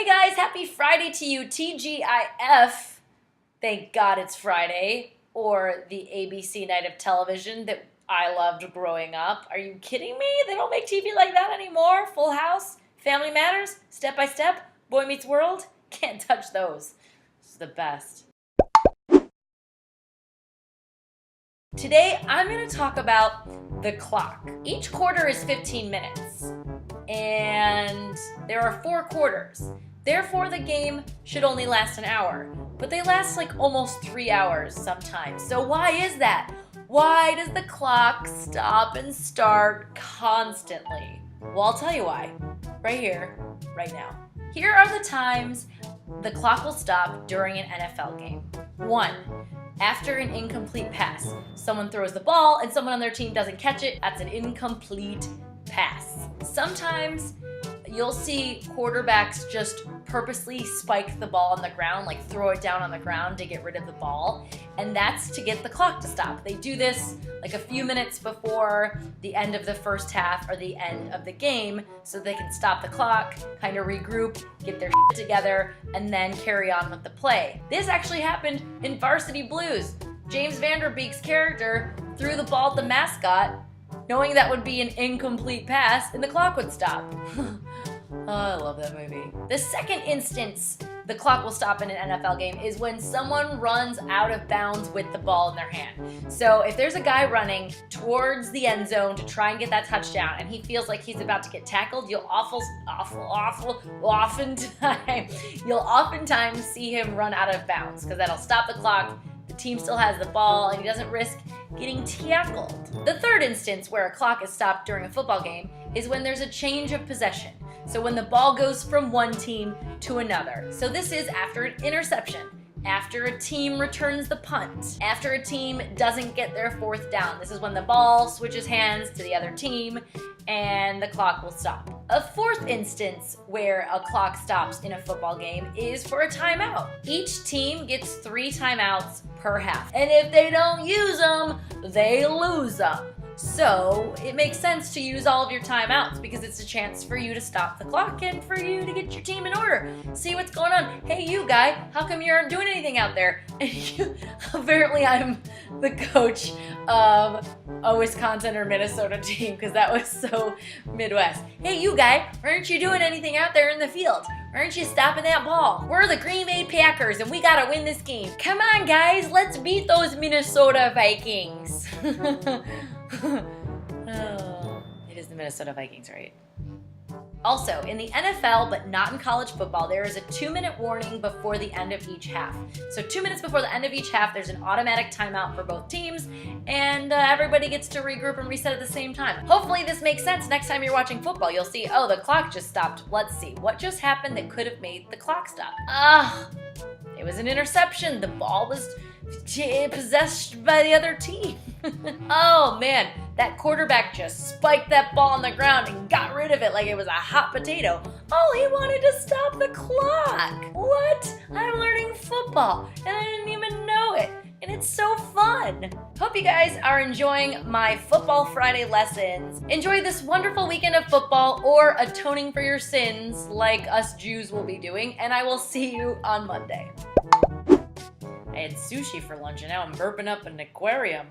Hey guys, happy Friday to you, TGIF. Thank God it's Friday, or the ABC night of television that I loved growing up. Are you kidding me? They don't make TV like that anymore. Full House, Family Matters, Step by Step, Boy Meets World. Can't touch those. This is the best. Today, I'm going to talk about the clock. Each quarter is 15 minutes, and there are 4 quarters. Therefore, the game should only last an hour, but they last like almost 3 hours sometimes. So why is that? Why does the clock stop and start constantly? Well, I'll tell you why. Right here, right now. Here are the times the clock will stop during an NFL game. 1. After an incomplete pass. Someone throws the ball and someone on their team doesn't catch it. That's an incomplete pass. Sometimes you'll see quarterbacks just purposely spike the ball on the ground, like throw it down on the ground to get rid of the ball, and that's to get the clock to stop. They do this like a few minutes before the end of the first half or the end of the game so they can stop the clock, kind of regroup, get their shit together, and then carry on with the play. This actually happened in Varsity Blues. James Vanderbeek's character threw the ball at the mascot, knowing that would be an incomplete pass, and the clock would stop. Oh, I love that movie. The second instance the clock will stop in an NFL game is when someone runs out of bounds with the ball in their hand. So if there's a guy running towards the end zone to try and get that touchdown and he feels like he's about to get tackled, you'll oftentimes see him run out of bounds because that'll stop the clock. The team still has the ball and he doesn't risk getting tackled. The third instance where a clock is stopped during a football game is when there's a change of possession. So when the ball goes from one team to another. So this is after an interception, after a team returns the punt, after a team doesn't get their 4th down. This is when the ball switches hands to the other team and the clock will stop. A fourth instance where a clock stops in a football game is for a timeout. Each team gets 3 timeouts per half. And if they don't use them, they lose them. So it makes sense to use all of your timeouts because it's a chance for you to stop the clock and for you to get your team in order. See what's going on. Hey, you guy, how come you aren't doing anything out there? And apparently I'm the coach of a Wisconsin or Minnesota team because that was so Midwest. Hey, you guy, why aren't you doing anything out there in the field? Why aren't you stopping that ball? We're the Green Bay Packers and we gotta win this game. Come on, guys, let's beat those Minnesota Vikings. Oh, it is the Minnesota Vikings, right? Also, in the NFL, but not in college football, there is a 2-minute warning before the end of each half. So 2 minutes before the end of each half, there's an automatic timeout for both teams, and everybody gets to regroup and reset at the same time. Hopefully this makes sense. Next time you're watching football, you'll see, oh, the clock just stopped. Let's see, what just happened that could have made the clock stop? It was an interception. The ball was possessed by the other team. Oh man, that quarterback just spiked that ball on the ground and got rid of it like it was a hot potato. Oh, he wanted to stop the clock. What? I'm learning football and I didn't even know it. And it's so fun. Hope you guys are enjoying my Football Friday lessons. Enjoy this wonderful weekend of football or atoning for your sins like us Jews will be doing, and I will see you on Monday. I had sushi for lunch and now I'm burping up an aquarium.